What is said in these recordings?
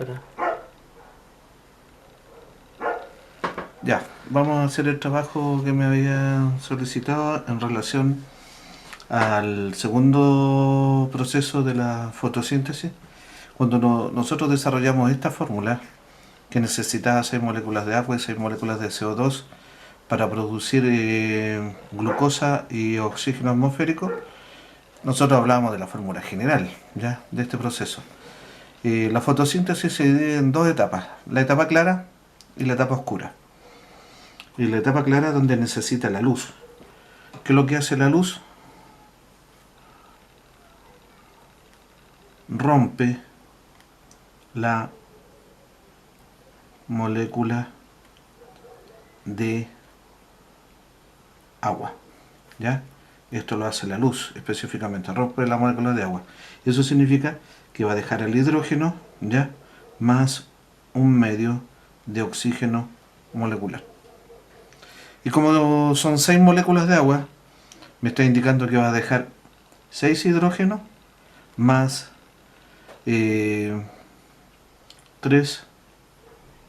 Espera. Ya, vamos a hacer el trabajo que me había solicitado en relación al segundo proceso de la fotosíntesis. Cuando nosotros desarrollamos esta fórmula, que necesitaba 6 moléculas de agua y 6 moléculas de CO2 para producir glucosa y oxígeno atmosférico, nosotros hablábamos de la fórmula general, ¿ya?, de este proceso. La fotosíntesis se divide en dos etapas, la etapa clara y la etapa oscura. Y la etapa clara es donde necesita la luz. ¿Qué es lo que hace la luz? Rompe la molécula de agua, ¿ya? Esto lo hace la luz específicamente, rompe la molécula de agua. Eso significa que va a dejar el hidrógeno, ¿ya?, más un medio de oxígeno molecular. Y como son 6 moléculas de agua, me está indicando que va a dejar 6 hidrógenos más 3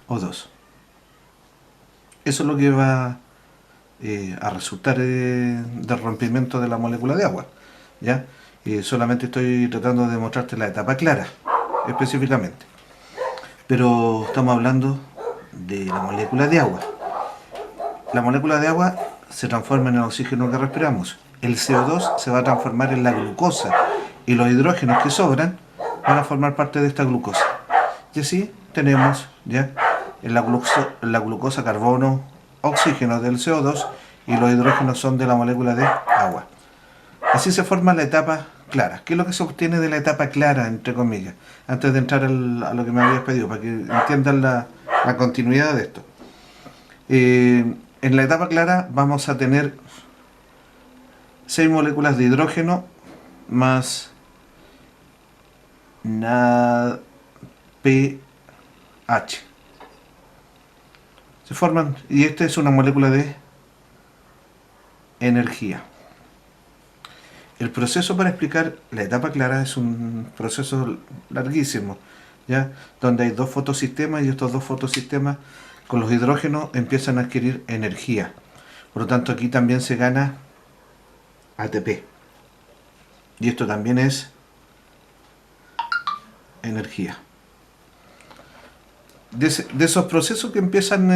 O2. Eso es lo que va a resultar del rompimiento de la molécula de agua, ¿ya? Solamente estoy tratando de mostrarte la etapa clara, específicamente. Pero estamos hablando de la molécula de agua. La molécula de agua se transforma en el oxígeno que respiramos. El CO2 se va a transformar en la glucosa y los hidrógenos que sobran van a formar parte de esta glucosa. Y así tenemos ya en la glucosa carbono, oxígeno del CO2 y los hidrógenos son de la molécula de agua. Así se forma la etapa clara. ¿Qué es lo que se obtiene de la etapa clara, entre comillas? Antes de entrar a lo que me habías pedido, para que entiendan la continuidad de esto. En la etapa clara vamos a tener 6 moléculas de hidrógeno más NADPH. Se forman, y esta es una molécula de energía. El proceso para explicar la etapa clara es un proceso larguísimo, ¿ya?, donde hay dos fotosistemas y estos dos fotosistemas con los hidrógenos empiezan a adquirir energía. Por lo tanto, aquí también se gana ATP. Y esto también es energía. De esos procesos que empiezan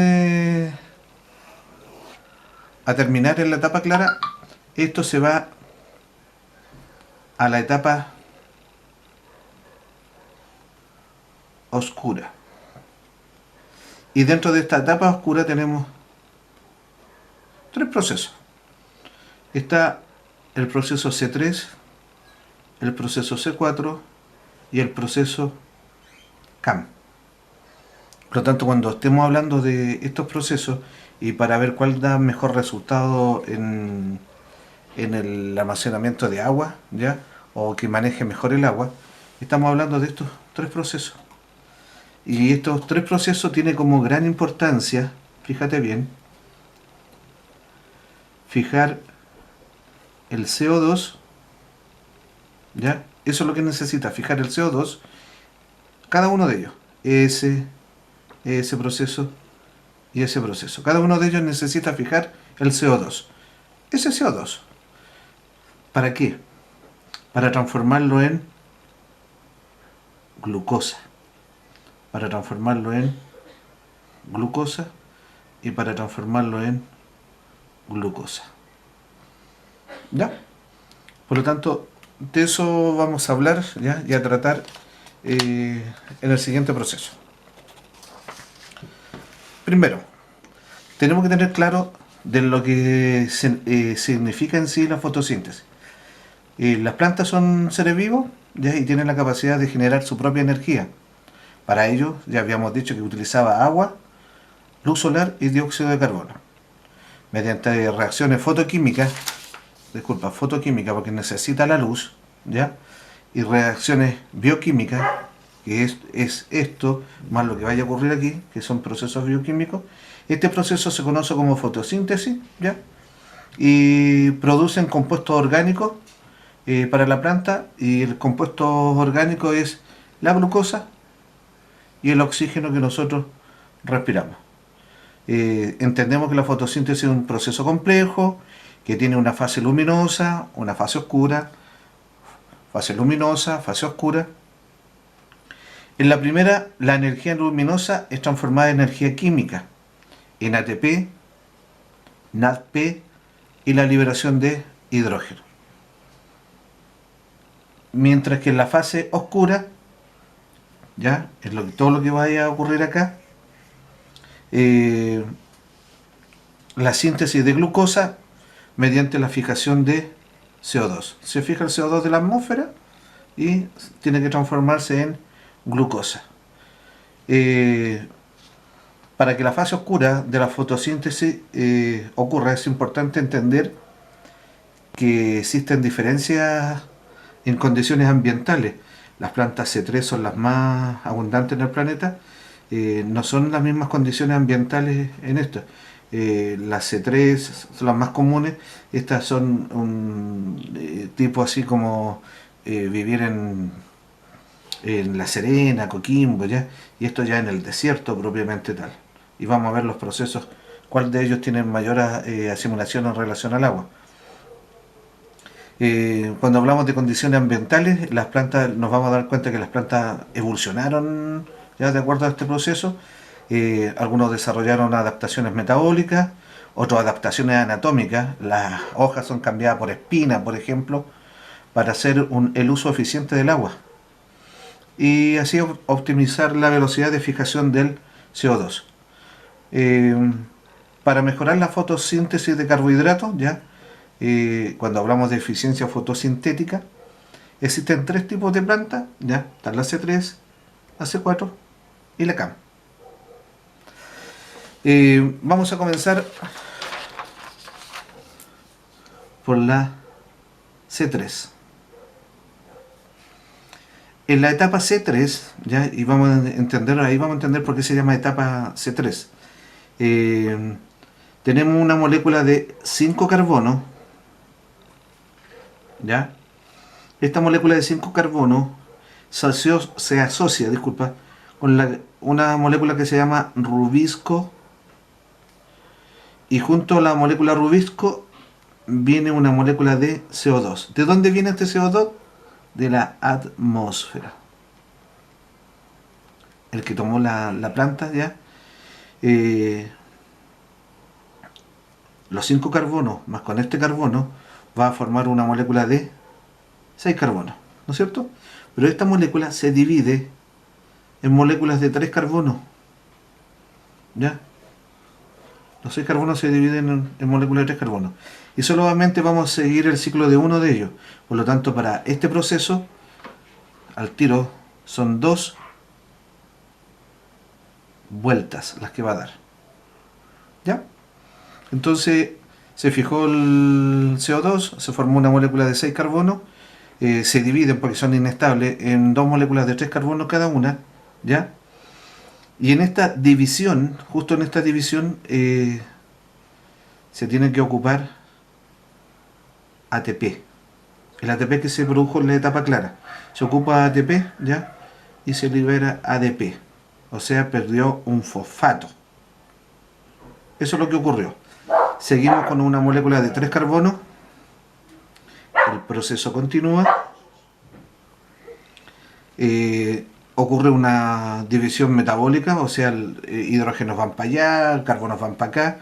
a terminar en la etapa clara, esto se va a la etapa oscura. Y dentro de esta etapa oscura tenemos 3 procesos. Está el proceso C3, el proceso C4 y el proceso CAM. Por lo tanto, cuando estemos hablando de estos procesos y para ver cuál da mejor resultado en el almacenamiento de agua, ¿ya?, o que maneje mejor el agua, estamos hablando de estos 3 procesos. Y estos 3 procesos tienen como gran importancia, fíjate bien, fijar el CO2, ¿ya? Eso es lo que necesita, fijar el CO2, cada uno de ellos, ese proceso y ese proceso. Cada uno de ellos necesita fijar el CO2. Ese CO2, ¿para qué? Para transformarlo en glucosa. Para transformarlo en glucosa y para transformarlo en glucosa. ¿Ya? Por lo tanto, de eso vamos a hablar, ¿ya?, y a tratar en el siguiente proceso. Primero, tenemos que tener claro de lo que significa en sí la fotosíntesis. Las plantas son seres vivos, ¿ya?, y tienen la capacidad de generar su propia energía. Para ello, ya habíamos dicho que utilizaba agua, luz solar y dióxido de carbono. Mediante reacciones fotoquímicas, porque necesita la luz, ¿ya?, y reacciones bioquímicas, que es esto, más lo que vaya a ocurrir aquí, que son procesos bioquímicos. Este proceso se conoce como fotosíntesis, ¿ya?, y producen compuestos orgánicos para la planta, y el compuesto orgánico es la glucosa y el oxígeno que nosotros respiramos. Entendemos que la fotosíntesis es un proceso complejo, que tiene una fase luminosa, una fase oscura, fase luminosa, fase oscura. En la primera, la energía luminosa es transformada en energía química, en ATP, NADP y la liberación de hidrógeno. Mientras que en la fase oscura, ya es todo lo que vaya a ocurrir acá, la síntesis de glucosa mediante la fijación de CO2. Se fija el CO2 de la atmósfera y tiene que transformarse en glucosa. Para que la fase oscura de la fotosíntesis ocurra, es importante entender que existen diferencias en condiciones ambientales. Las plantas C3 son las más abundantes en el planeta. No son las mismas condiciones ambientales en esto. Las C3 son las más comunes. Estas son un tipo así como vivir en La Serena, Coquimbo, ¿ya? Y esto ya en el desierto propiamente tal. Y vamos a ver los procesos, cuál de ellos tiene mayor asimilación en relación al agua. Cuando hablamos de condiciones ambientales, las plantas, nos vamos a dar cuenta que las plantas evolucionaron ya de acuerdo a este proceso. Algunos desarrollaron adaptaciones metabólicas, otros adaptaciones anatómicas. Las hojas son cambiadas por espinas, por ejemplo, para hacer el uso eficiente del agua y así optimizar la velocidad de fijación del CO2. Para mejorar la fotosíntesis de carbohidratos, ya cuando hablamos de eficiencia fotosintética, existen tres tipos de plantas, ya están la C3, la C4 y la CAM. Vamos a comenzar por la C3. En la etapa C3, ya, y vamos a entender por qué se llama etapa C3. Tenemos una molécula de 5 carbonos, ¿ya? Esta molécula de 5 carbonos se asocia, con una molécula que se llama rubisco, y junto a la molécula rubisco viene una molécula de CO2. ¿De dónde viene este CO2? De la atmósfera. El que tomó la planta, ya. Los 5 carbonos más con este carbono va a formar una molécula de 6 carbonos, ¿no es cierto? Pero esta molécula se divide en moléculas de 3 carbonos, ¿ya? Los 6 carbonos se dividen en moléculas de 3 carbonos. Y solamente vamos a seguir el ciclo de uno de ellos. Por lo tanto, para este proceso, al tiro, son 2 vueltas las que va a dar. ¿Ya? Entonces, se fijó el CO2, se formó una molécula de 6 carbonos, se dividen porque son inestables en 2 moléculas de 3 carbonos cada una, ¿ya? Y en esta división, justo en esta división, se tiene que ocupar ATP. El ATP que se produjo en la etapa clara. Se ocupa ATP, ¿ya? Y se libera ADP. O sea, perdió un fosfato. Eso es lo que ocurrió. Seguimos con una molécula de 3 carbonos. El proceso continúa. Ocurre una división metabólica, o sea, hidrógenos van para allá, carbonos van para acá,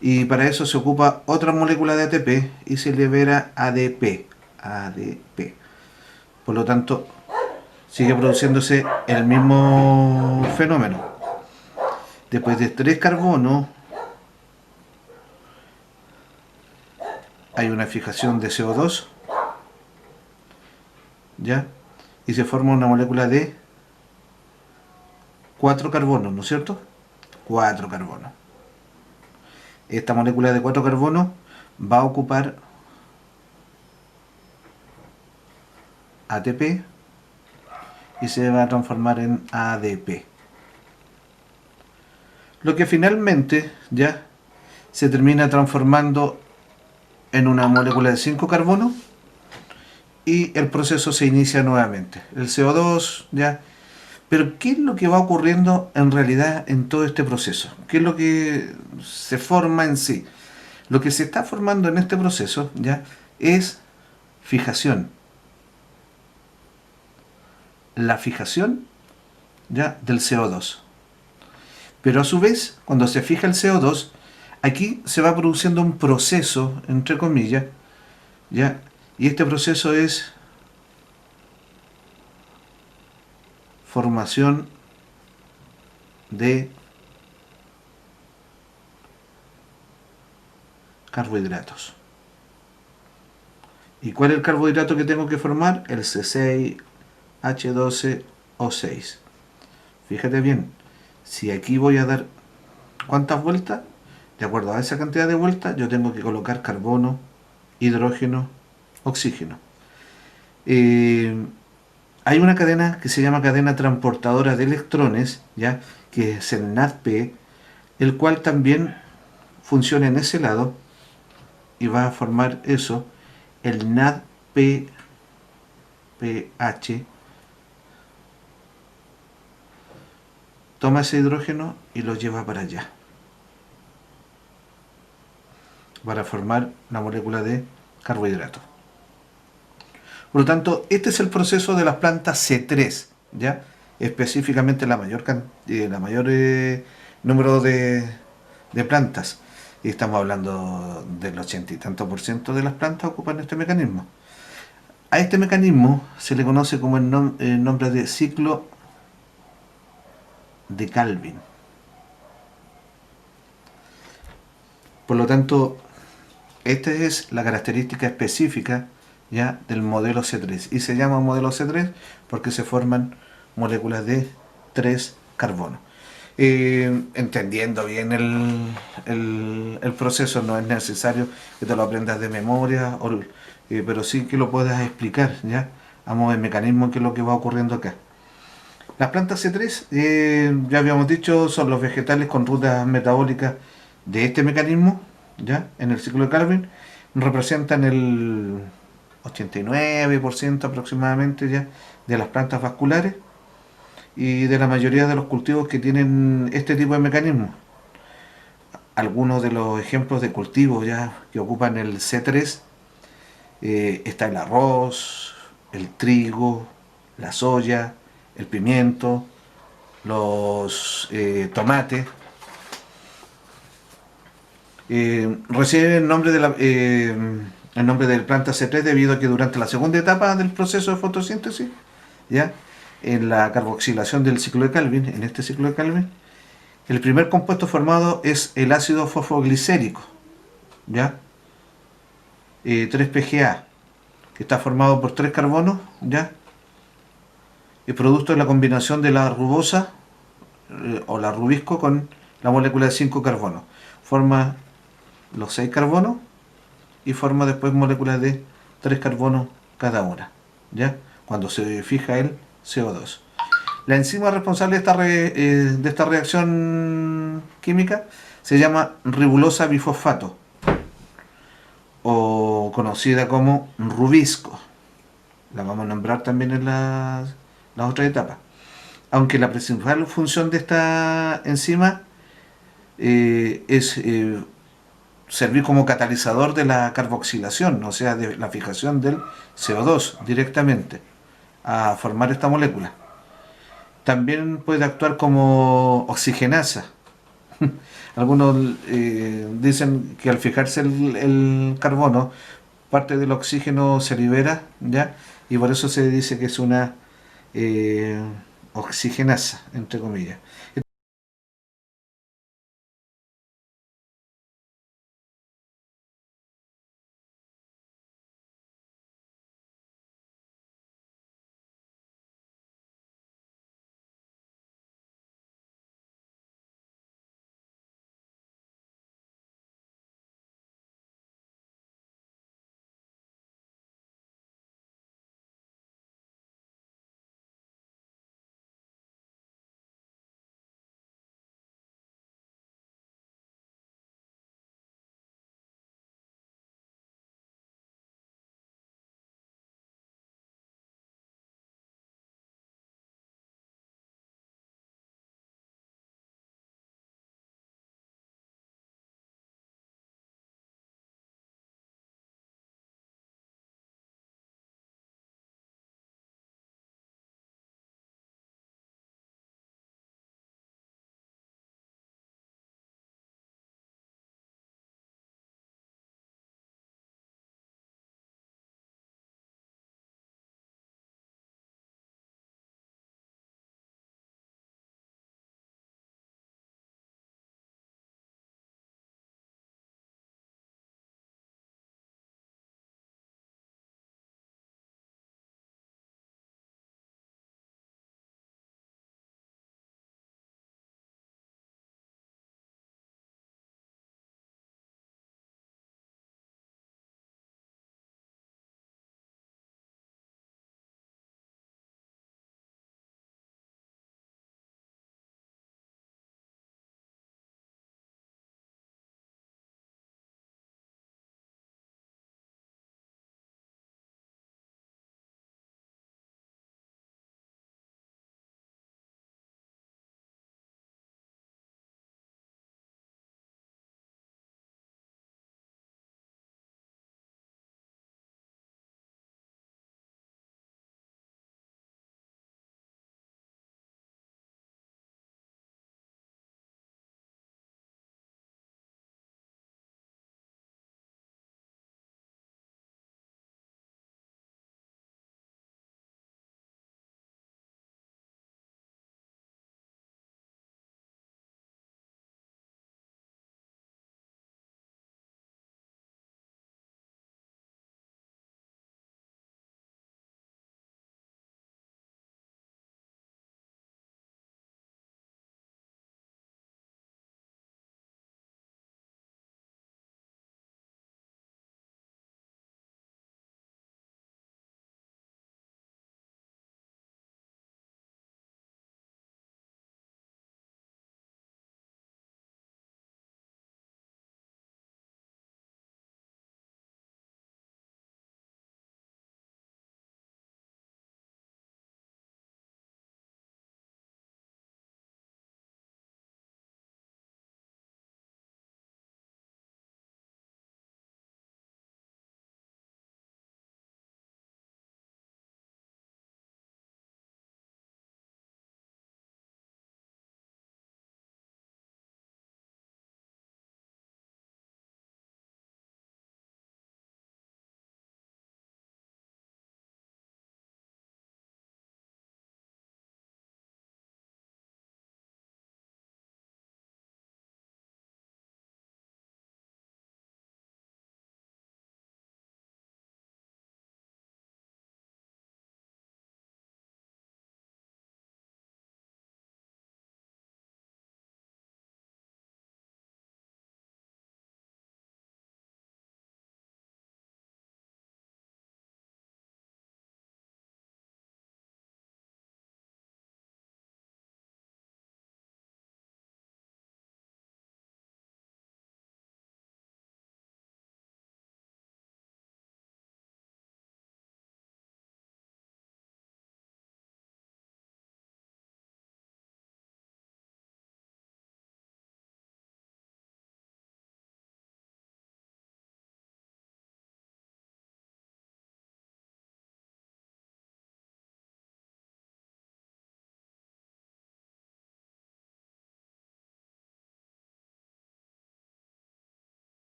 y para eso se ocupa otra molécula de ATP y se libera ADP. Por lo tanto, sigue produciéndose el mismo fenómeno. Después de 3 carbonos hay una fijación de CO2, ¿ya? Y se forma una molécula de 4 carbonos, ¿no es cierto? 4 carbonos. Esta molécula de 4 carbonos va a ocupar ATP y se va a transformar en ADP. Lo que finalmente ya se termina transformando en una molécula de 5 carbonos y el proceso se inicia nuevamente. El CO2 ya Pero ¿qué es lo que va ocurriendo en realidad en todo este proceso? ¿Qué es lo que se forma en sí? Lo que se está formando en este proceso ya es fijación. La fijación ya del CO2. Pero a su vez, cuando se fija el CO2, aquí se va produciendo un proceso, entre comillas, ¿ya? Y este proceso es formación de carbohidratos. ¿Y cuál es el carbohidrato que tengo que formar? El C6H12O6. Fíjate bien, si aquí voy a dar cuántas vueltas, de acuerdo a esa cantidad de vueltas, yo tengo que colocar carbono, hidrógeno, oxígeno. Hay una cadena que se llama cadena transportadora de electrones, ¿ya? Que es el NADP, el cual también funciona en ese lado y va a formar eso, el NADPH, toma ese hidrógeno y lo lleva para allá, para formar la molécula de carbohidrato. Por lo tanto, este es el proceso de las plantas C3, ¿ya? Específicamente la mayor número de plantas. Y estamos hablando del 80 y tanto por ciento de las plantas ocupan este mecanismo. A este mecanismo se le conoce como el nombre de ciclo de Calvin. Por lo tanto, esta es la característica específica ya del modelo C3. Y se llama modelo C3 porque se forman moléculas de 3 carbonos. Entendiendo bien el proceso, no es necesario que te lo aprendas de memoria, pero sí que lo puedas explicar, ¿ya? A modo de mecanismo, que es lo que va ocurriendo acá. Las plantas C3, ya habíamos dicho, son los vegetales con rutas metabólicas de este mecanismo, ¿ya? En el ciclo de Calvin, representan el 89% aproximadamente ya de las plantas vasculares y de la mayoría de los cultivos que tienen este tipo de mecanismos. Algunos de los ejemplos de cultivos ya que ocupan el C3 está el arroz, el trigo, la soya, el pimiento, los tomates. Recibe el nombre de planta C3 debido a que durante la segunda etapa del proceso de fotosíntesis, ¿ya? En la carboxilación del ciclo de Calvin, en este ciclo de Calvin, el primer compuesto formado es el ácido fosfoglicérico, ¿ya? 3-PGA, que está formado por 3 carbonos, ¿ya? Y producto de la combinación de la rubosa o la rubisco con la molécula de 5 carbonos. Forma los 6 carbonos y forma después moléculas de 3 carbonos cada una, ¿ya? Cuando se fija el CO2. La enzima responsable de esta reacción química se llama ribulosa bifosfato, o conocida como rubisco. La vamos a nombrar también en las otras etapas. Aunque la principal función de esta enzima es servir como catalizador de la carboxilación, o sea, de la fijación del CO2 directamente a formar esta molécula. También puede actuar como oxigenasa. Algunos dicen que al fijarse el carbono, parte del oxígeno se libera, ¿ya? Y por eso se dice que es una oxigenasa, entre comillas.